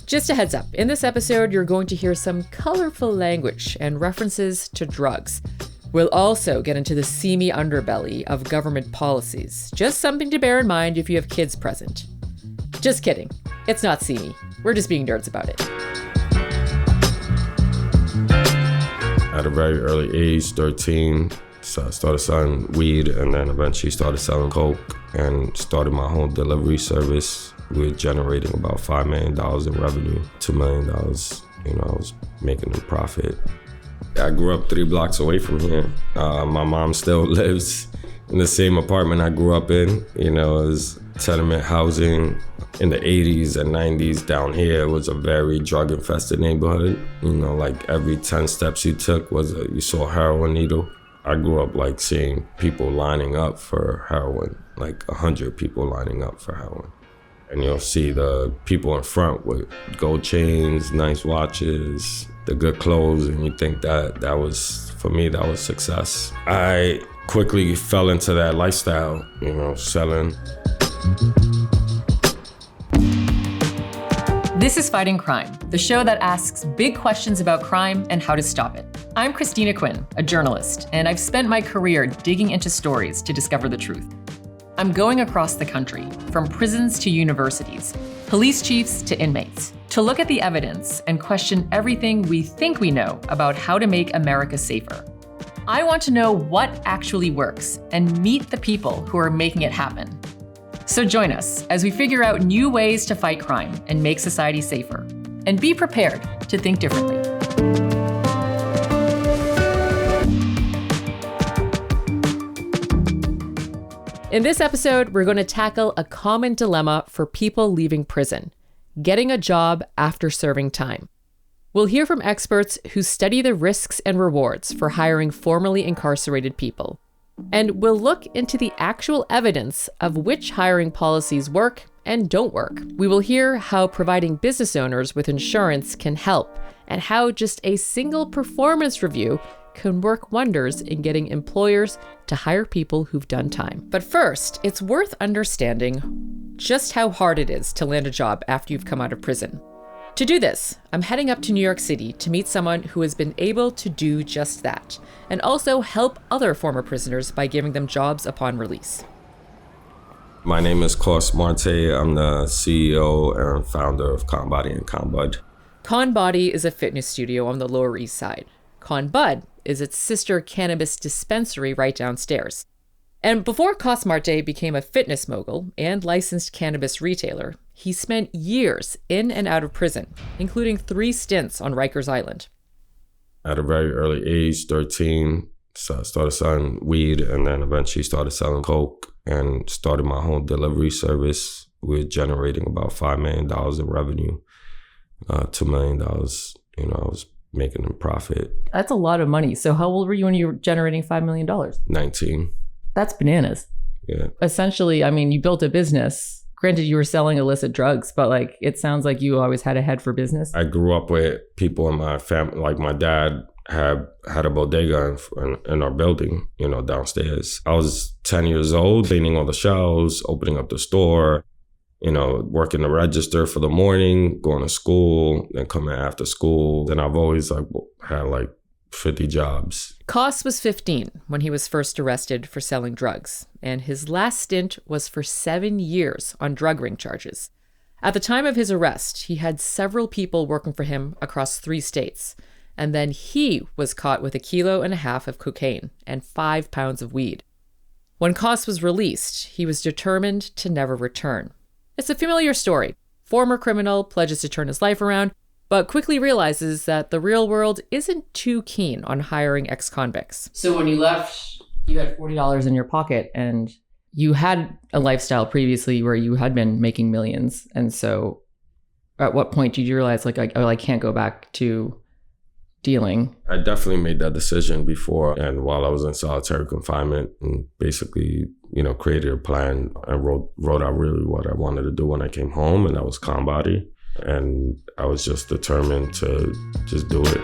Just a heads up, in this episode, you're going to hear some colorful language and references to drugs. We'll also get into the seamy underbelly of government policies. Just something to bear in mind if you have kids present. Just kidding. It's not seamy. We're just being nerds about it. At a very early age, 13, so I started selling weed and then eventually started selling coke and started my home delivery service. We were generating about $5 million in revenue, $2 million, I was making a profit. I grew up 3 blocks away from here. My mom still lives in the same apartment I grew up in. It was tenement housing in the 80s and 90s down here. It was a very drug-infested neighborhood. Like every 10 steps you took you saw a heroin needle. I grew up seeing people lining up for heroin, 100 people lining up for heroin. And you'll see the people in front with gold chains, nice watches, the good clothes, and you think that was, for me, that was success. I quickly fell into that lifestyle, selling. This is Fighting Crime, the show that asks big questions about crime and how to stop it. I'm Christina Quinn, a journalist, and I've spent my career digging into stories to discover the truth. I'm going across the country, from prisons to universities, police chiefs to inmates, to look at the evidence and question everything we think we know about how to make America safer. I want to know what actually works and meet the people who are making it happen. So join us as we figure out new ways to fight crime and make society safer. And be prepared to think differently. In this episode, we're going to tackle a common dilemma for people leaving prison: getting a job after serving time. We'll hear from experts who study the risks and rewards for hiring formerly incarcerated people. And we'll look into the actual evidence of which hiring policies work and don't work. We will hear how providing business owners with insurance can help, and how just a single performance review can work wonders in getting employers to hire people who've done time. But first, it's worth understanding just how hard it is to land a job after you've come out of prison. To do this, I'm heading up to New York City to meet someone who has been able to do just that, and also help other former prisoners by giving them jobs upon release. My name is Coss, Marte. I'm the CEO and founder of ConBody and ConBud. ConBody is a fitness studio on the Lower East Side. ConBud is its sister cannabis dispensary right downstairs. And before Coss Marte became a fitness mogul and licensed cannabis retailer, he spent years in and out of prison, including 3 stints on Rikers Island. At a very early age, 13, so I started selling weed and then eventually started selling coke and started my home delivery service. We were generating about $5 million in revenue, $2 million, I was making a profit. That's a lot of money. So how old were you when you were generating $5 million? 19. That's bananas. Yeah. Essentially, you built a business. Granted, you were selling illicit drugs, but it sounds like you always had a head for business. I grew up with people in my family, my dad had a bodega in our building, downstairs. I was 10 years old, cleaning all the shelves, opening up the store, working the register for the morning, going to school, then coming after school. And I've always had 50 jobs. Coss was 15 when he was first arrested for selling drugs, and his last stint was for 7 years on drug ring charges. At the time of his arrest, he had several people working for him across 3 states, and then he was caught with 1.5 kilos of cocaine and 5 pounds of weed. When Coss was released, he was determined to never return. It's a familiar story. Former criminal pledges to turn his life around, but quickly realizes that the real world isn't too keen on hiring ex-convicts. So when you left, you had $40 in your pocket, and you had a lifestyle previously where you had been making millions. And so at what point did you realize, I can't go back to dealing? I definitely made that decision before, and while I was in solitary confinement, and basically, created a plan and wrote out really what I wanted to do when I came home, and that was ConBody. And I was just determined to just do it.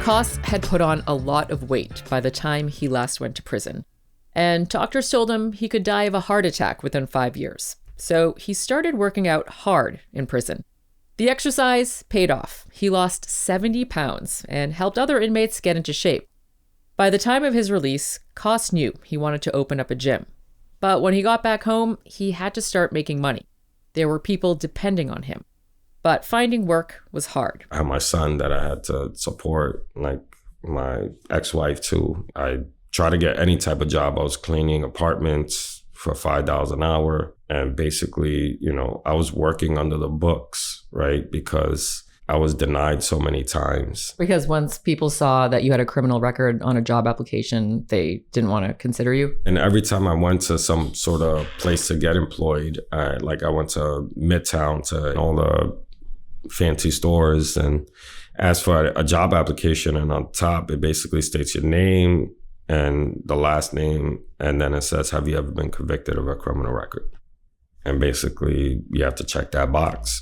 Coss had put on a lot of weight by the time he last went to prison, and doctors told him he could die of a heart attack within 5 years. So he started working out hard in prison. The exercise paid off. He lost 70 pounds and helped other inmates get into shape. By the time of his release, Coss knew he wanted to open up a gym. But when he got back home, he had to start making money. There were people depending on him. But finding work was hard. I had my son that I had to support, like my ex-wife too. I tried to get any type of job. I was cleaning apartments for $5 an hour. And basically, I was working under the books, right? Because I was denied so many times. Because once people saw that you had a criminal record on a job application, they didn't want to consider you? And every time I went to some sort of place to get employed, I went to Midtown, to all the fancy stores, and asked for a job application. And on top, it basically states your name and the last name. And then it says, have you ever been convicted of a criminal record? And basically, you have to check that box.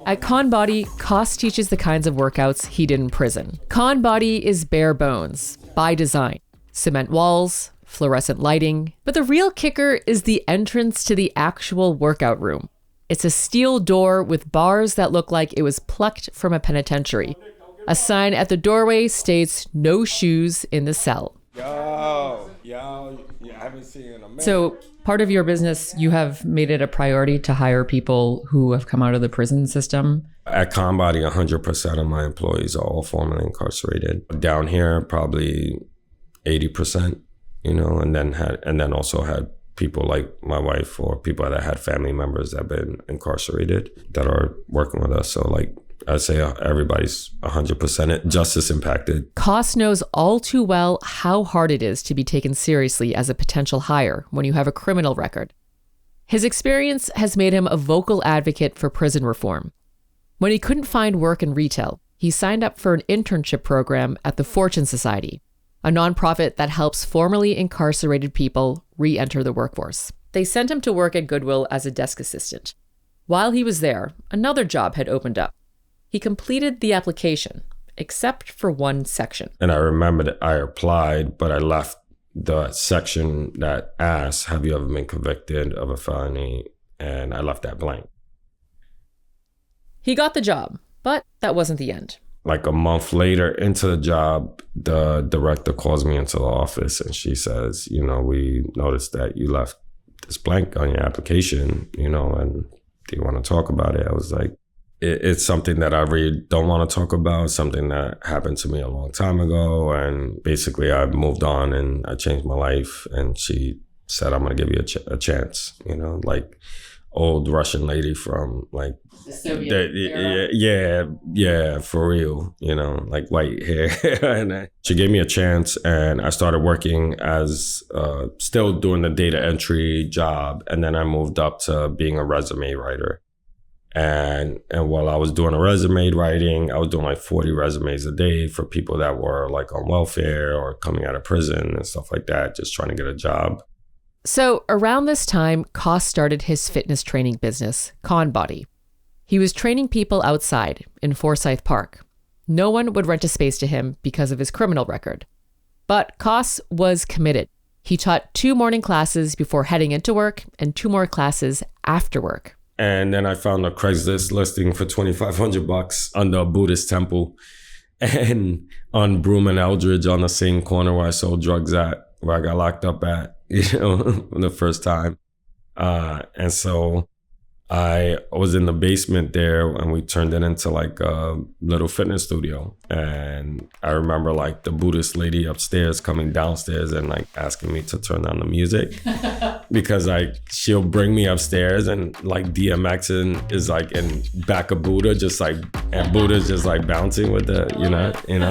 At ConBody, Coss teaches the kinds of workouts he did in prison. ConBody is bare bones, by design. Cement walls, fluorescent lighting. But the real kicker is the entrance to the actual workout room. It's a steel door with bars that look like it was plucked from a penitentiary. A sign at the doorway states, "No shoes in the cell." Yo, I haven't seen in a minute. So part of your business, you have made it a priority to hire people who have come out of the prison system? At ConBody, 100% of my employees are all formerly incarcerated. Down here, probably 80%, and then also had people like my wife or people that had family members that have been incarcerated that are working with us. So I'd say everybody's 100% justice impacted. Coss knows all too well how hard it is to be taken seriously as a potential hire when you have a criminal record. His experience has made him a vocal advocate for prison reform. When he couldn't find work in retail, he signed up for an internship program at the Fortune Society, a nonprofit that helps formerly incarcerated people re-enter the workforce. They sent him to work at Goodwill as a desk assistant. While he was there, another job had opened up. He completed the application, except for one section. And I remember that I applied, but I left the section that asks, have you ever been convicted of a felony? And I left that blank. He got the job, but that wasn't the end. Like a month later into the job, the director calls me into the office and she says, we noticed that you left this blank on your application, and do you want to talk about it? I was like, it's something that I really don't want to talk about, something that happened to me a long time ago. And basically I moved on and I changed my life. And she said, I'm going to give you a chance, like old Russian lady from like, yeah, for real, like white hair. And she gave me a chance and I started working as still doing the data entry job. And then I moved up to being a resume writer. And while I was doing a resume writing, I was doing like 40 resumes a day for people that were like on welfare or coming out of prison and stuff like that, just trying to get a job. So around this time, Coss started his fitness training business, ConBody. He was training people outside in Forsyth Park. No one would rent a space to him because of his criminal record. But Coss was committed. He taught 2 morning classes before heading into work and 2 more classes after work. And then I found a Craigslist listing for $2,500 under a Buddhist temple and on Broome and Eldridge on the same corner where I sold drugs at, where I got locked up at, the first time. And so I was in the basement there and we turned it into like a little fitness studio. And I remember like the Buddhist lady upstairs coming downstairs and like asking me to turn down the music because like she'll bring me upstairs and like DMXing is like in back of Buddha, just like, and Buddha's just like bouncing with the,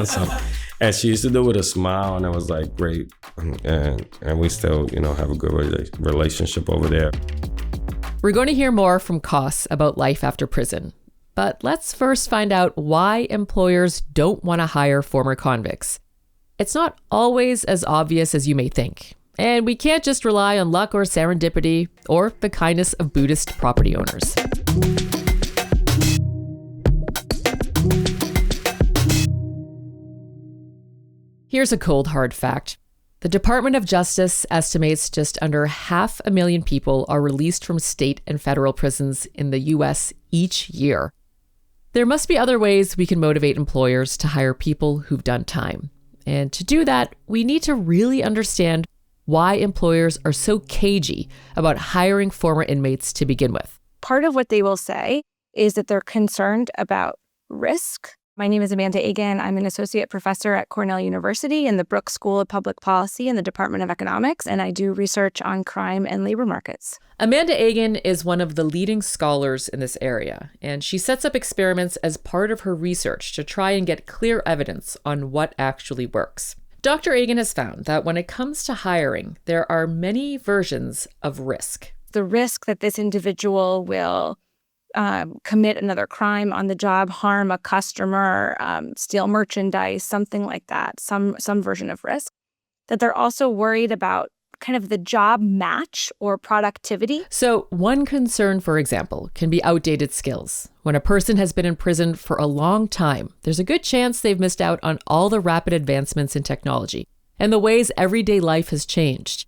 so. And she used to do it with a smile and it was like great. And we still, have a good relationship over there. We're going to hear more from Coss about life after prison. But let's first find out why employers don't want to hire former convicts. It's not always as obvious as you may think. And we can't just rely on luck or serendipity or the kindness of Buddhist property owners. Here's a cold, hard fact. The Department of Justice estimates just under 500,000 people are released from state and federal prisons in the U.S. each year. There must be other ways we can motivate employers to hire people who've done time. And to do that, we need to really understand why employers are so cagey about hiring former inmates to begin with. Part of what they will say is that they're concerned about risk. My name is Amanda Agan. I'm an associate professor at Cornell University in the Brooks School of Public Policy in the Department of Economics, and I do research on crime and labor markets. Amanda Agan is one of the leading scholars in this area, and she sets up experiments as part of her research to try and get clear evidence on what actually works. Dr. Agan has found that when it comes to hiring, there are many versions of risk. The risk that this individual will commit another crime on the job, harm a customer, steal merchandise, something like that, some version of risk. That they're also worried about kind of the job match or productivity. So one concern, for example, can be outdated skills. When a person has been in prison for a long time, there's a good chance they've missed out on all the rapid advancements in technology and the ways everyday life has changed.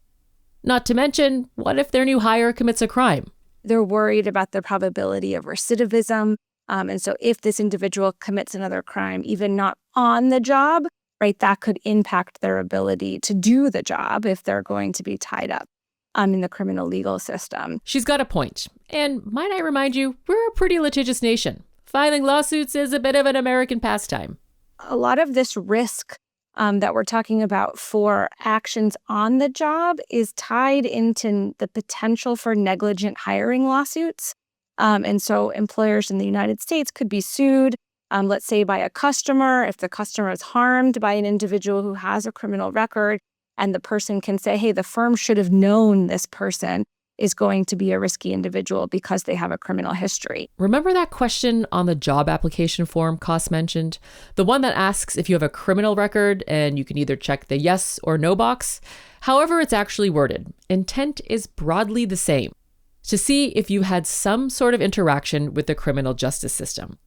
Not to mention, what if their new hire commits a crime? They're worried about the probability of recidivism. And so if this individual commits another crime, even not on the job, right, that could impact their ability to do the job if they're going to be tied up in the criminal legal system. She's got a point. And might I remind you, we're a pretty litigious nation. Filing lawsuits is a bit of an American pastime. A lot of this risk that we're talking about for actions on the job is tied into the potential for negligent hiring lawsuits. And so employers in the United States could be sued, let's say by a customer, if the customer is harmed by an individual who has a criminal record, and the person can say, hey, the firm should have known this person is going to be a risky individual because they have a criminal history. Remember that question on the job application form Coss mentioned? The one that asks if you have a criminal record and you can either check the yes or no box? However it's actually worded, intent is broadly the same, to see if you had some sort of interaction with the criminal justice system.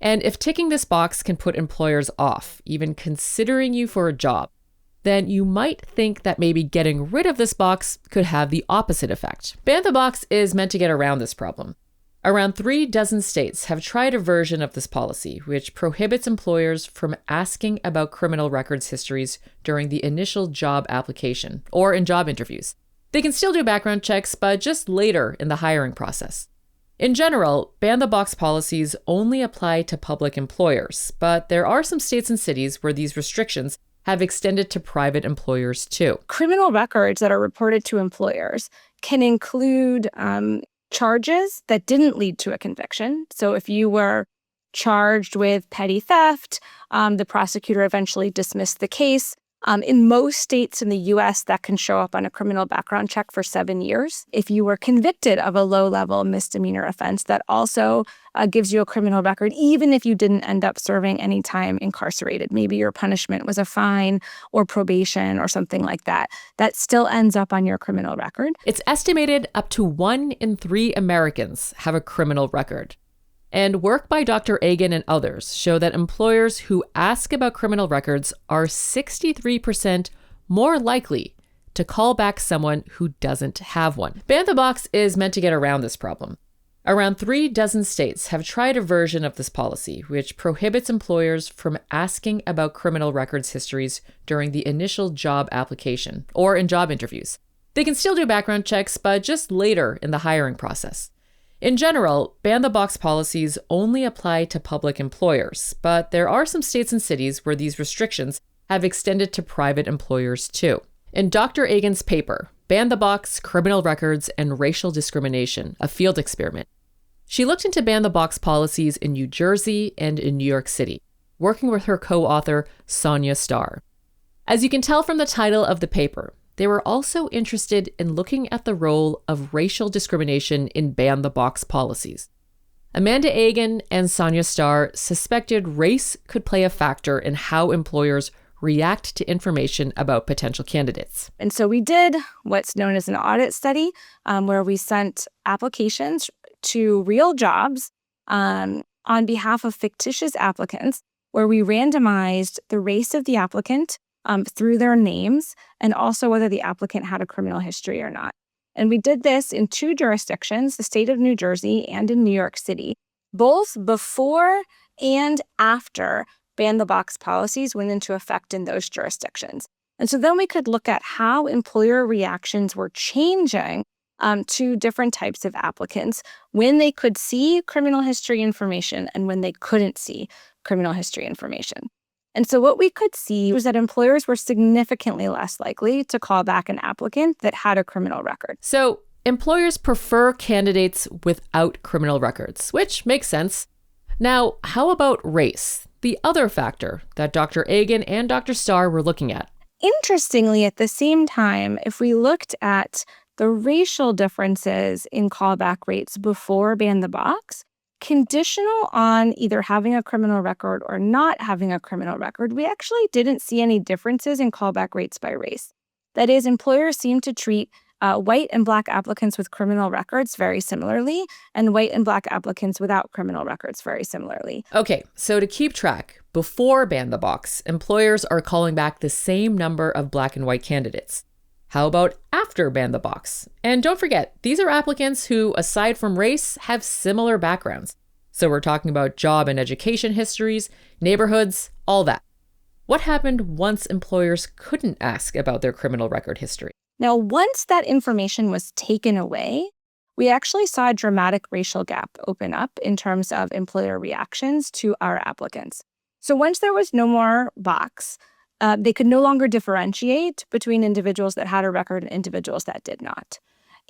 And if ticking this box can put employers off, even considering you for a job, then you might think that maybe getting rid of this box could have the opposite effect. Ban the box is meant to get around this problem. Around 36 states have tried a version of this policy, which prohibits employers from asking about criminal records histories during the initial job application or in job interviews. They can still do background checks, but just later in the hiring process. In general, ban the box policies only apply to public employers, but there are some states and cities where these restrictions have extended to private employers too. Criminal records that are reported to employers can include charges that didn't lead to a conviction. So if you were charged with petty theft, the prosecutor eventually dismissed the case. In most states in the U.S., that can show up on a criminal background check for 7 years. If you were convicted of a low-level misdemeanor offense, that also gives you a criminal record, even if you didn't end up serving any time incarcerated. Maybe your punishment was a fine or probation or something like that. That still ends up on your criminal record. It's estimated up to 1 in 3 Americans have a criminal record. And work by Dr. Agan and others show that employers who ask about criminal records are 63% more likely to call back someone who doesn't have one. Ban the box is meant to get around this problem. Around 36 states have tried a version of this policy, which prohibits employers from asking about criminal records histories during the initial job application or in job interviews. They can still do background checks, but just later in the hiring process. In general, ban the box policies only apply to public employers, but there are some states and cities where these restrictions have extended to private employers too. In Dr. Agan's paper, Ban the Box, Criminal Records, and Racial Discrimination, a field experiment, she looked into ban the box policies in New Jersey and in New York City, working with her co-author, Sonja Starr. As you can tell from the title of the paper, they were also interested in looking at the role of racial discrimination in ban the box policies. Amanda Agan and Sonja Starr suspected race could play a factor in how employers react to information about potential candidates. And so we did what's known as an audit study, where we sent applications to real jobs on behalf of fictitious applicants, where we randomized the race of the applicant through their names, and also whether the applicant had a criminal history or not. And we did this in 2 jurisdictions, the state of New Jersey and in New York City, both before and after ban-the-box policies went into effect in those jurisdictions. And so then we could look at how employer reactions were changing to different types of applicants when they could see criminal history information and when they couldn't see criminal history information. And so what we could see was that employers were significantly less likely to call back an applicant that had a criminal record. So employers prefer candidates without criminal records, which makes sense. Now, how about race, the other factor that Dr. Agan and Dr. Starr were looking at? Interestingly, at the same time, if we looked at the racial differences in callback rates before ban-the-box, conditional on either having a criminal record or not having a criminal record, we actually didn't see any differences in callback rates by race. That is, employers seemed to treat white and Black applicants with criminal records very similarly, and white and Black applicants without criminal records very similarly. Okay, so to keep track, before ban-the-box, employers are calling back the same number of Black and white candidates. How about after ban-the-box? And don't forget, these are applicants who, aside from race, have similar backgrounds. So we're talking about job and education histories, neighborhoods, all that. What happened once employers couldn't ask about their criminal record history? Now, once that information was taken away, we actually saw a dramatic racial gap open up in terms of employer reactions to our applicants. So once there was no more box, they could no longer differentiate between individuals that had a record and individuals that did not.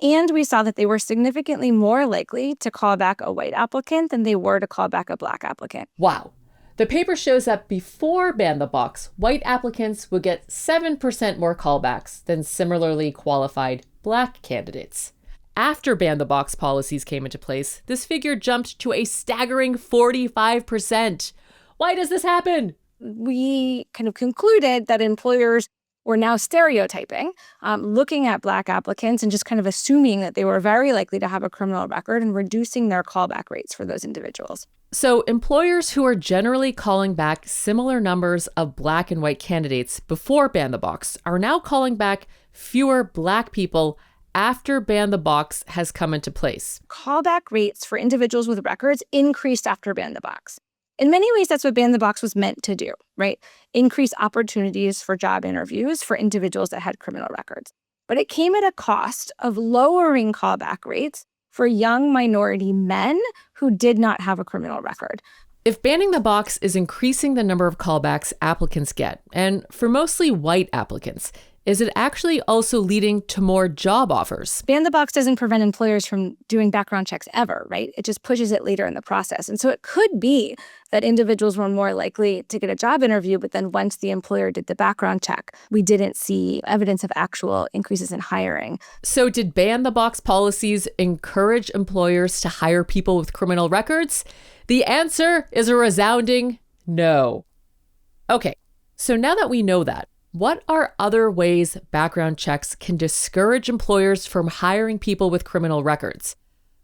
And we saw that they were significantly more likely to call back a white applicant than they were to call back a Black applicant. Wow. The paper shows that before ban-the-box, white applicants would get 7% more callbacks than similarly qualified Black candidates. After ban-the-box policies came into place, this figure jumped to a staggering 45%. Why does this happen? We kind of concluded that employers were now stereotyping, looking at Black applicants and just kind of assuming that they were very likely to have a criminal record and reducing their callback rates for those individuals. So employers who are generally calling back similar numbers of Black and white candidates before ban-the-box are now calling back fewer Black people after ban-the-box has come into place. Callback rates for individuals with records increased after ban-the-box. In many ways, that's what ban-the-box was meant to do, right? Increase opportunities for job interviews for individuals that had criminal records. But it came at a cost of lowering callback rates for young minority men who did not have a criminal record. If banning the box is increasing the number of callbacks applicants get, and for mostly white applicants, is it actually also leading to more job offers? Ban-the-box doesn't prevent employers from doing background checks ever, right? It just pushes it later in the process. And so it could be that individuals were more likely to get a job interview, but then once the employer did the background check, we didn't see evidence of actual increases in hiring. So did ban-the-box policies encourage employers to hire people with criminal records? The answer is a resounding no. Okay, so now that we know that, what are other ways background checks can discourage employers from hiring people with criminal records?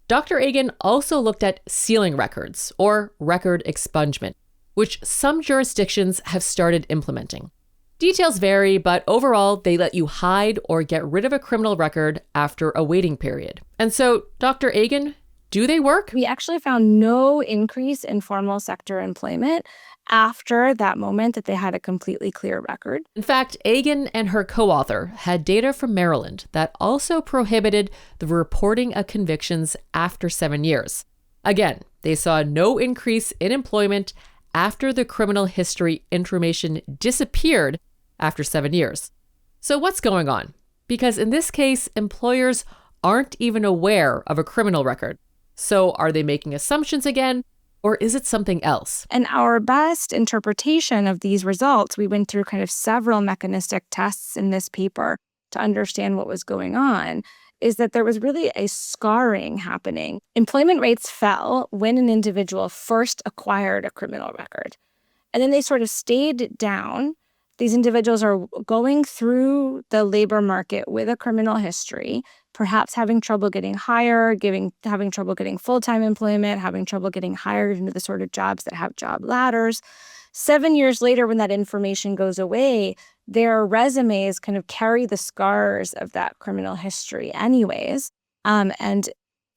Dr. Agan also looked at sealing records, or record expungement, which some jurisdictions have started implementing. Details vary, but overall, they let you hide or get rid of a criminal record after a waiting period. And so, Dr. Agan, do they work? We actually found no increase in formal sector employment after that moment that they had a completely clear record. In fact, Agan and her co-author had data from Maryland that also prohibited the reporting of convictions after 7 years. Again, they saw no increase in employment after the criminal history information disappeared after 7 years. So what's going on? Because in this case, employers aren't even aware of a criminal record. So are they making assumptions again? Or is it something else? And our best interpretation of these results, we went through kind of several mechanistic tests in this paper to understand what was going on, is that there was really a scarring happening. Employment rates fell when an individual first acquired a criminal record. And then they sort of stayed down. These individuals are going through the labor market with a criminal history, perhaps having trouble getting hired, having trouble getting full-time employment, having trouble getting hired into the sort of jobs that have job ladders. 7 years later, when that information goes away, their resumes kind of carry the scars of that criminal history anyways. And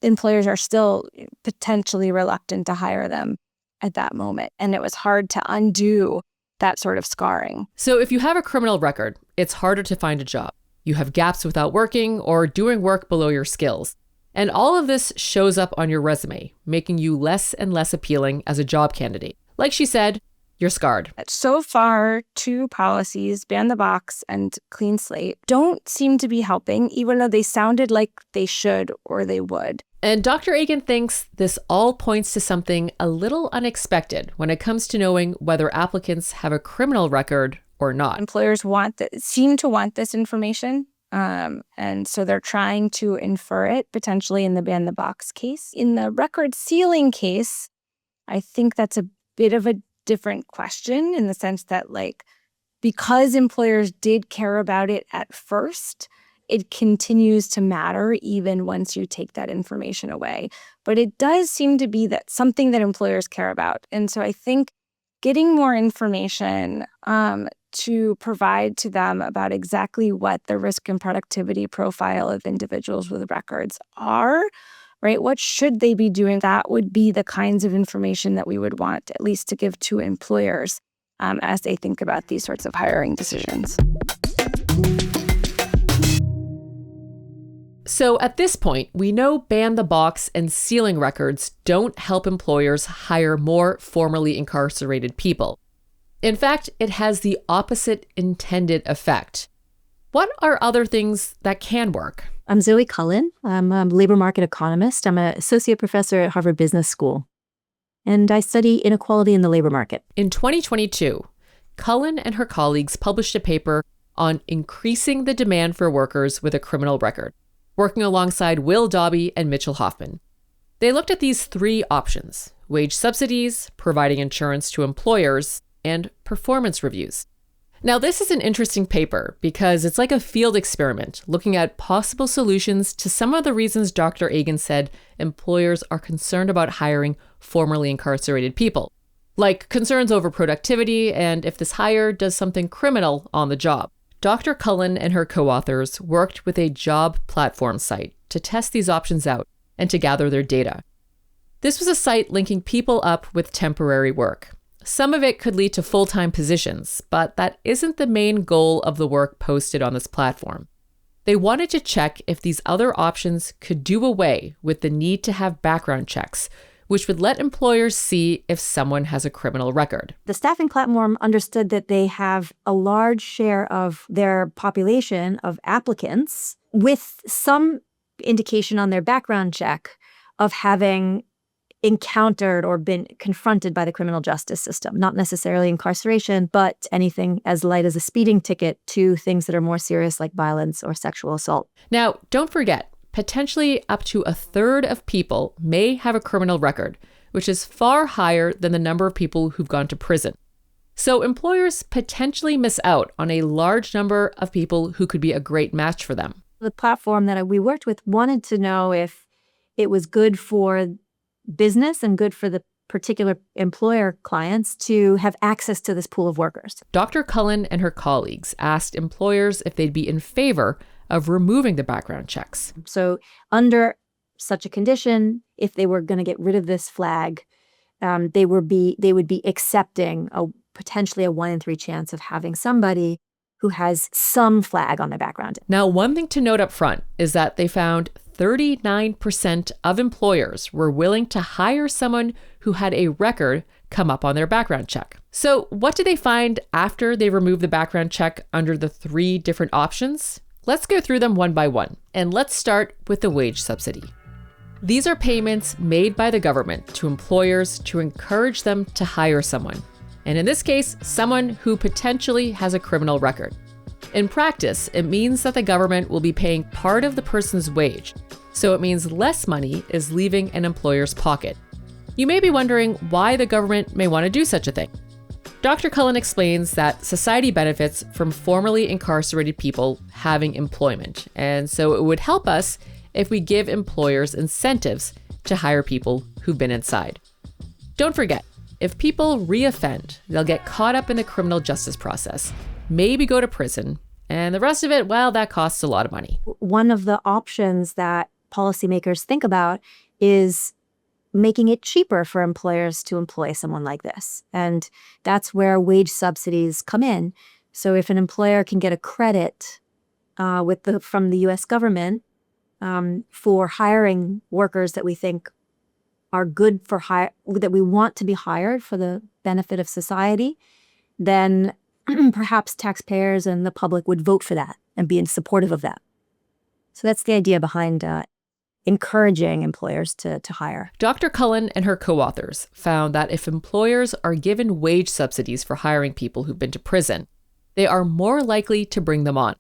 employers are still potentially reluctant to hire them at that moment. And it was hard to undo that sort of scarring. So if you have a criminal record, it's harder to find a job. You have gaps without working or doing work below your skills. And all of this shows up on your resume, making you less and less appealing as a job candidate. Like she said, you're scarred. So far, 2 policies, ban the box and clean slate, don't seem to be helping, even though they sounded like they should or they would. And Dr. Agan thinks this all points to something a little unexpected when it comes to knowing whether applicants have a criminal record or not. Employers seem to want this information. And so they're trying to infer it potentially in the ban the box case. In the record sealing case, I think that's a bit of a different question in the sense that, like, because employers did care about it at first, it continues to matter even once you take that information away. But it does seem to be that something that employers care about. And so I think getting more information to provide to them about exactly what the risk and productivity profile of individuals with records are, right? What should they be doing? That would be the kinds of information that we would want at least to give to employers as they think about these sorts of hiring decisions. So at this point, we know ban the box and sealing records don't help employers hire more formerly incarcerated people. In fact, it has the opposite intended effect. What are other things that can work? I'm Zoe Cullen. I'm a labor market economist. I'm an associate professor at Harvard Business School, and I study inequality in the labor market. In 2022, Cullen and her colleagues published a paper on increasing the demand for workers with a criminal record, working alongside Will Dobbie and Mitchell Hoffman. They looked at these 3 options: wage subsidies, providing insurance to employers, and performance reviews. Now, this is an interesting paper because it's like a field experiment looking at possible solutions to some of the reasons Dr. Agan said employers are concerned about hiring formerly incarcerated people, like concerns over productivity and if this hire does something criminal on the job. Dr. Cullen and her co-authors worked with a job platform site to test these options out and to gather their data. This was a site linking people up with temporary work. Some of it could lead to full-time positions, but that isn't the main goal of the work posted on this platform. They wanted to check if these other options could do away with the need to have background checks, which would let employers see if someone has a criminal record. The staffing platform understood that they have a large share of their population of applicants with some indication on their background check of having encountered or been confronted by the criminal justice system, not necessarily incarceration, but anything as light as a speeding ticket to things that are more serious like violence or sexual assault. Now, don't forget, potentially up to a third of people may have a criminal record, which is far higher than the number of people who've gone to prison. So employers potentially miss out on a large number of people who could be a great match for them. The platform that we worked with wanted to know if it was good for business and good for the particular employer clients to have access to this pool of workers. Dr. Cullen and her colleagues asked employers if they'd be in favor of removing the background checks. So under such a condition, if they were going to get rid of this flag, they would be accepting potentially a 1 in 3 chance of having somebody who has some flag on their background. Now, one thing to note up front is that they found 39% of employers were willing to hire someone who had a record come up on their background check. So what did they find after they removed the background check under the 3 different options? Let's go through them one by one, and let's start with the wage subsidy. These are payments made by the government to employers to encourage them to hire someone, and in this case, someone who potentially has a criminal record. In practice, it means that the government will be paying part of the person's wage, so it means less money is leaving an employer's pocket. You may be wondering why the government may want to do such a thing. Dr. Cullen explains that society benefits from formerly incarcerated people having employment, and so it would help us if we give employers incentives to hire people who've been inside. Don't forget, If people reoffend, they'll get caught up in the criminal justice process, maybe go to prison, and the rest of it, well, that costs a lot of money. One of the options that policymakers think about is making it cheaper for employers to employ someone like this. And that's where wage subsidies come in. So if an employer can get a credit from the U.S. government for hiring workers that we think are good for that we want to be hired for the benefit of society, then perhaps taxpayers and the public would vote for that and be supportive of that. So that's the idea behind encouraging employers to hire. Dr. Cullen and her co-authors found that if employers are given wage subsidies for hiring people who've been to prison, they are more likely to bring them on.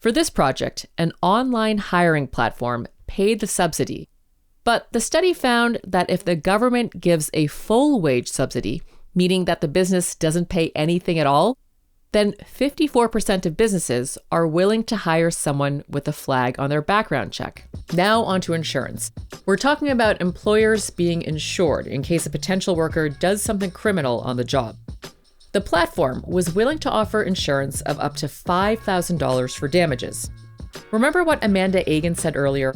For this project, an online hiring platform paid the subsidy. But the study found that if the government gives a full wage subsidy, meaning that the business doesn't pay anything at all, then 54% of businesses are willing to hire someone with a flag on their background check. Now onto insurance. We're talking about employers being insured in case a potential worker does something criminal on the job. The platform was willing to offer insurance of up to $5,000 for damages. Remember what Amanda Agan said earlier?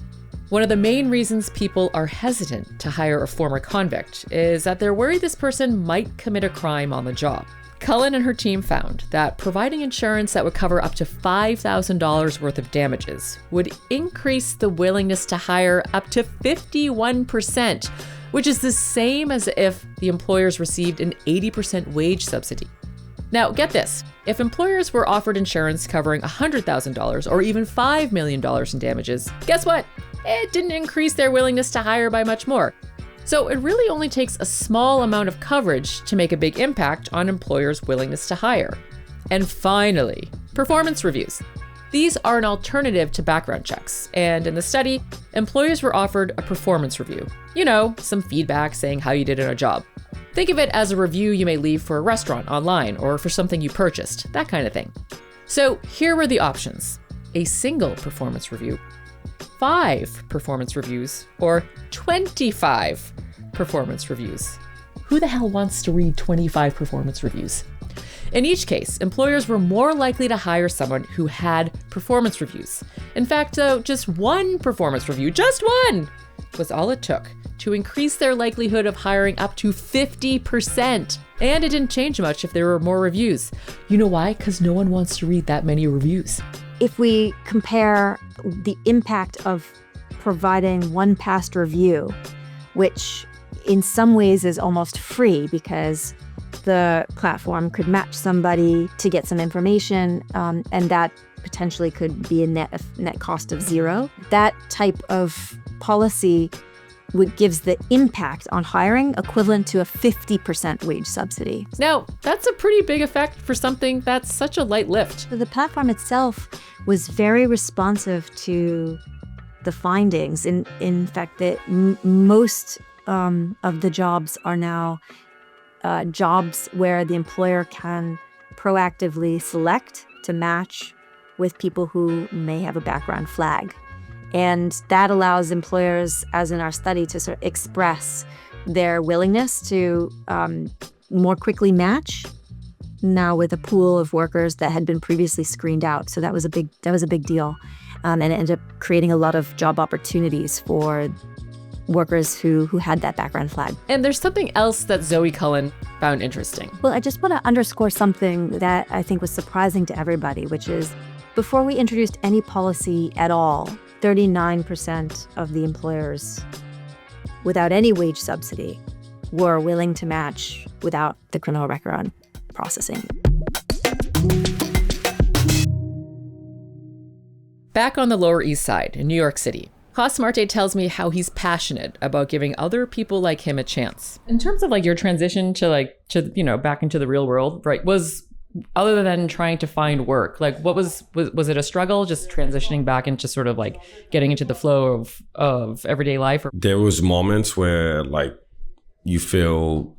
One of the main reasons people are hesitant to hire a former convict is that they're worried this person might commit a crime on the job. Cullen and her team found that providing insurance that would cover up to $5,000 worth of damages would increase the willingness to hire up to 51%, which is the same as if the employers received an 80% wage subsidy. Now, get this. If employers were offered insurance covering $100,000 or even $5 million in damages, guess what? It didn't increase their willingness to hire by much more. So it really only takes a small amount of coverage to make a big impact on employers' willingness to hire. And finally, performance reviews. These are an alternative to background checks. And in the study, employers were offered a performance review. You know, some feedback saying how you did in a job. Think of it as a review you may leave for a restaurant online or for something you purchased, that kind of thing. So here were the options. A single performance review, 5 performance reviews, or 25 performance reviews. Who the hell wants to read 25 performance reviews? In each case, employers were more likely to hire someone who had performance reviews. In fact, though, just one performance review, just one, was all it took to increase their likelihood of hiring up to 50%. And it didn't change much if there were more reviews. You know why? Because no one wants to read that many reviews. If we compare the impact of providing one past review, which in some ways is almost free because the platform could match somebody to get some information, and that potentially could be a net cost of zero. That type of policy gives the impact on hiring equivalent to a 50% wage subsidy. Now, that's a pretty big effect for something that's such a light lift. The platform itself was very responsive to the findings. In fact, that most of the jobs are now jobs where the employer can proactively select to match with people who may have a background flag. And that allows employers, as in our study, to sort of express their willingness to more quickly match now with a pool of workers that had been previously screened out. So that was a big deal. And it ended up creating a lot of job opportunities for workers who had that background flag. And there's something else that Zoe Cullen found interesting. Well, I just want to underscore something that I think was surprising to everybody, which is before we introduced any policy at all, 39% of the employers without any wage subsidy were willing to match without the criminal record processing. Back on the Lower East Side in New York City, Coss Marte tells me how he's passionate about giving other people like him a chance. In terms of like your transition to back into the real world, right, was other than trying to find work, like what was it a struggle just transitioning back into sort of like getting into the flow of everyday life? There was moments where like you feel,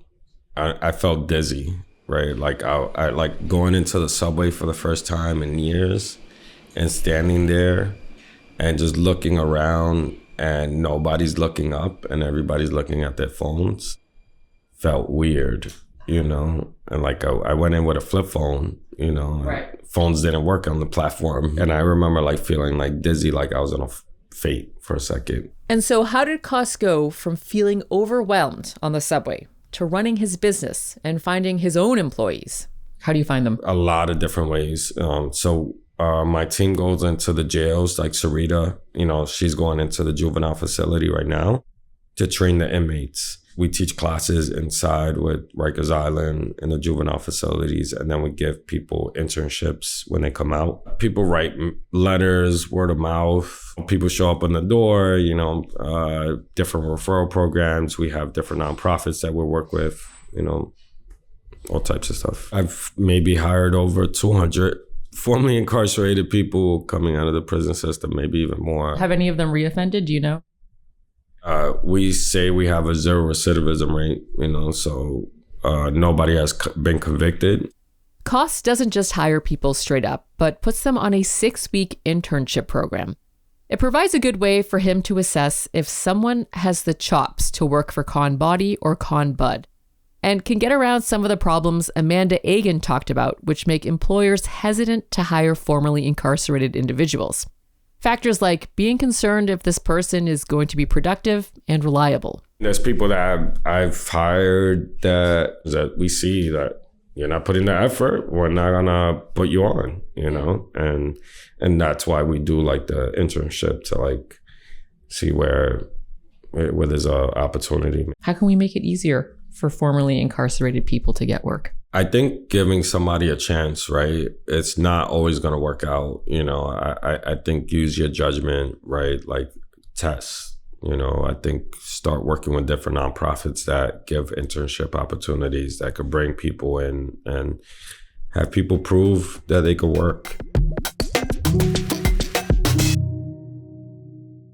I felt dizzy, right? Like I like going into the subway for the first time in years and standing there and just looking around and nobody's looking up and everybody's looking at their phones felt weird, and like I went in with a flip phone, Right. Phones didn't work on the platform. And I remember like feeling like dizzy, like I was on a fate for a second. And so how did Coss go from feeling overwhelmed on the subway to running his business and finding his own employees? How do you find them? A lot of different ways. My team goes into the jails, like Sarita, she's going into the juvenile facility right now to train the inmates. We teach classes inside with Rikers Island in the juvenile facilities, and then we give people internships when they come out. People write letters, word of mouth. People show up on the door, different referral programs. We have different nonprofits that we work with, all types of stuff. I've maybe hired over 200 formerly incarcerated people coming out of the prison system, maybe even more. Have any of them reoffended? Do you know? We say we have a 0 recidivism rate, so nobody has been convicted. Coss doesn't just hire people straight up, but puts them on a 6-week internship program. It provides a good way for him to assess if someone has the chops to work for ConBody or ConBud, and can get around some of the problems Amanda Agan talked about, which make employers hesitant to hire formerly incarcerated individuals. Factors like being concerned if this person is going to be productive and reliable. There's people that I've hired that we see that you're not putting the effort, we're not gonna put you on, and that's why we do like the internship to like see where there's an opportunity. How can we make it easier for formerly incarcerated people to get work? I think giving somebody a chance, right? It's not always going to work out. I think use your judgment, right? Like tests, I think start working with different nonprofits that give internship opportunities that could bring people in and have people prove that they could work.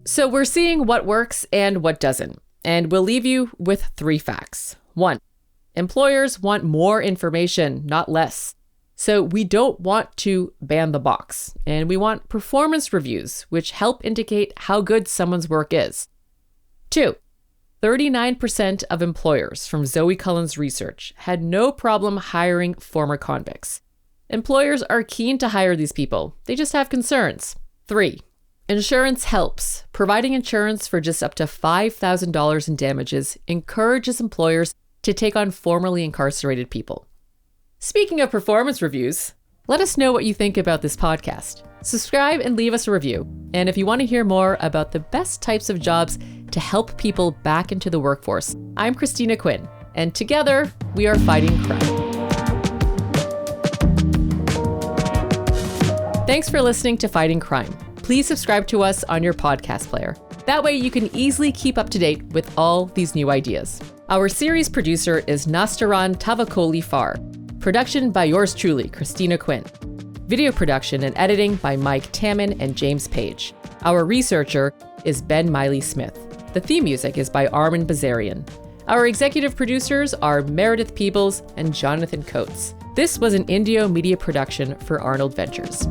So we're seeing what works and what doesn't. And we'll leave you with 3 facts. 1, employers want more information, not less. So we don't want to ban the box. And we want performance reviews, which help indicate how good someone's work is. 2, 39% of employers from Zoe Cullen's research had no problem hiring former convicts. Employers are keen to hire these people. They just have concerns. 3, insurance helps. Providing insurance for just up to $5,000 in damages encourages employers to take on formerly incarcerated people. Speaking of performance reviews, let us know what you think about this podcast. Subscribe and leave us a review. And if you want to hear more about the best types of jobs to help people back into the workforce, I'm Christina Quinn, and together we are fighting crime. Thanks for listening to Fighting Crime. Please subscribe to us on your podcast player. That way you can easily keep up to date with all these new ideas. Our series producer is Nastaran Tavakoli Far. Production by yours truly, Christina Quinn. Video production and editing by Mike Tamman and James Page. Our researcher is Ben Miley Smith. The theme music is by Armin Bazarian. Our executive producers are Meredith Peebles and Jonathan Coates. This was an Indio media production for Arnold Ventures.